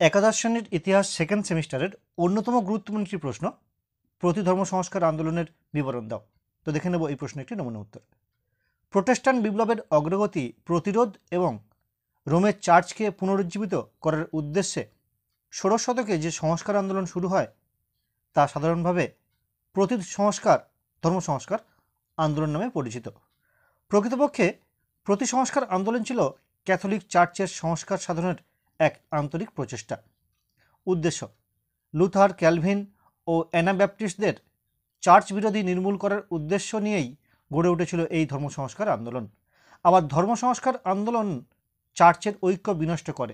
একাদশ শ্রেণীর ইতিহাস সেকেন্ড সেমিস্টারের অন্যতম গুরুত্বপূর্ণ একটি প্রশ্ন, প্রতিধর্ম সংস্কার আন্দোলনের বিবরণ দাও। তো দেখে নেব এই প্রশ্নের একটি নমুনা উত্তর। প্রোটেস্ট্যান্ট বিপ্লবের অগ্রগতি প্রতিরোধ এবং রোমের চার্চকে পুনরুজ্জীবিত করার উদ্দেশ্যে ষোড়শ শতকে যে সংস্কার আন্দোলন শুরু হয় তা সাধারণভাবে ধর্ম সংস্কার আন্দোলন নামে পরিচিত। প্রকৃতপক্ষে সংস্কার আন্দোলন ছিল ক্যাথলিক চার্চের সংস্কার সাধনের এক আন্তরিক প্রচেষ্টা। উদ্দেশ্য: লুথার, ক্যালভিন ও অ্যানাব্যাপটিস্টদের চার্চ বিরোধী নির্মূল করার উদ্দেশ্য নিয়েই গড়ে উঠেছিল এই ধর্ম সংস্কার আন্দোলন। আবার ধর্ম সংস্কার আন্দোলন চার্চের ঐক্য বিনষ্ট করে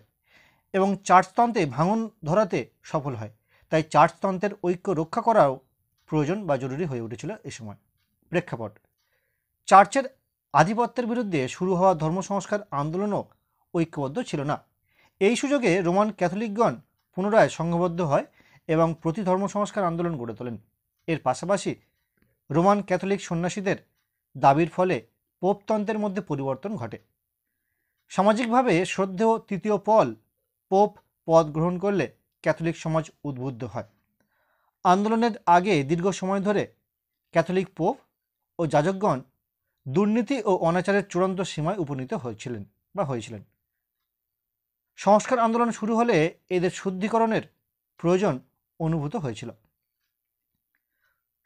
এবং চার্চতন্ত্রে ভাঙন ধরাতে সফল হয়। তাই চার্চতন্ত্রের ঐক্য রক্ষা করাও প্রয়োজন বা জরুরি হয়ে উঠেছিল এ সময়। প্রেক্ষাপট: চার্চের আধিপত্যের বিরুদ্ধে শুরু হওয়া ধর্ম সংস্কার আন্দোলনও ঐক্যবদ্ধ ছিল না। এই সুযোগে রোমান ক্যাথলিকগণ পুনরায় সংঘবদ্ধ হয় এবং প্রতি ধর্ম সংস্কার আন্দোলন গড়ে তোলেন। এর পাশাপাশি রোমান ক্যাথলিক সন্ন্যাসীদের দাবির ফলে পোপতন্ত্রের মধ্যে পরিবর্তন ঘটে। সামাজিকভাবে শ্রদ্ধেয় তৃতীয় পল পোপ পদ গ্রহণ করলে ক্যাথলিক সমাজ উদ্বুদ্ধ হয়। আন্দোলনের আগে দীর্ঘ সময় ধরে ক্যাথলিক পোপ ও যাজকগণ দুর্নীতি ও অনাচারের চূড়ান্ত সীমায় উপনীত হয়েছিলেন। সংস্কার আন্দোলন শুরু হলে এদের শুদ্ধিকরণের প্রয়োজন অনুভূত হয়েছিল।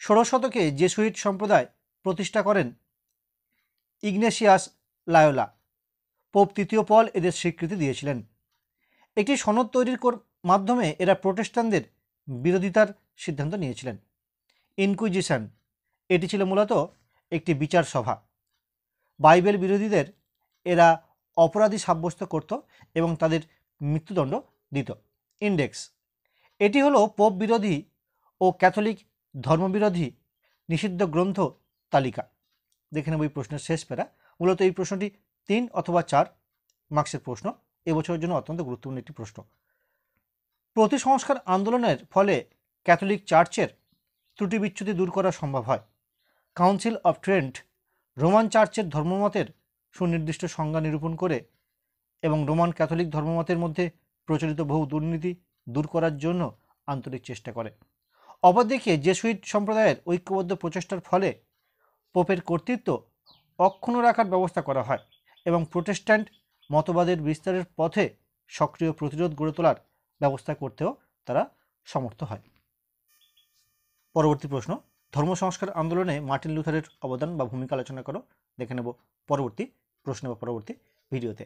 ষোড়শ শতকে জেসুইট সম্প্রদায় প্রতিষ্ঠা করেন ইগনেসিয়াস লায়োলা। পোপ তৃতীয় পল এদের স্বীকৃতি দিয়েছিলেন। একটি সনদ তৈরির মাধ্যমে এরা প্রোটেস্ট্যান্টদের বিরোধিতার সিদ্ধান্ত নিয়েছিলেন। ইনকুইজিশন, এটি ছিল মূলত একটি বিচার সভা। বাইবেল বিরোধীদের এরা অপরাধী সাব্যস্ত করত এবং তাদের মৃত্যুদণ্ড দিত। ইন্ডেক্স, এটি হলো পোপ বিরোধী ও ক্যাথলিক ধর্মবিরোধী নিষিদ্ধ গ্রন্থ তালিকা। দেখে নেব এই প্রশ্নের শেষ প্যারা। মূলত এই প্রশ্নটি 3 অথবা 4 মার্কসের প্রশ্ন, এবছরের জন্য অত্যন্ত গুরুত্বপূর্ণ একটি প্রশ্ন। প্রতি সংস্কার আন্দোলনের ফলে ক্যাথলিক চার্চের ত্রুটি বিচ্যুতি দূর করা সম্ভব হয়। কাউন্সিল অফ ট্রেন্ট রোমান চার্চের ধর্মমতের সুনির্দিষ্ট সংজ্ঞা নিরূপণ করে এবং রোমান ক্যাথলিক ধর্মমতের মধ্যে প্রচলিত বহু দুর্নীতি দূর করার জন্য আন্তরিক চেষ্টা করে। অপরদিকে জেসুইট সম্প্রদায়ের ঐক্যবদ্ধ প্রচেষ্টার ফলে পোপের কর্তৃত্ব অক্ষুণ্ণ রাখার ব্যবস্থা করা হয় এবং প্রোটেস্ট্যান্ট মতবাদের বিস্তারের পথে সক্রিয় প্রতিরোধ গড়ে তোলার ব্যবস্থা করতেও তারা সমর্থ হয়। পরবর্তী প্রশ্ন, ধর্ম সংস্কার আন্দোলনে মার্টিন লুথারের অবদান বা ভূমিকা আলোচনা করো। দেখে নেব পরবর্তী প্রশ্ন বা পরবর্তী ভিডিওতে।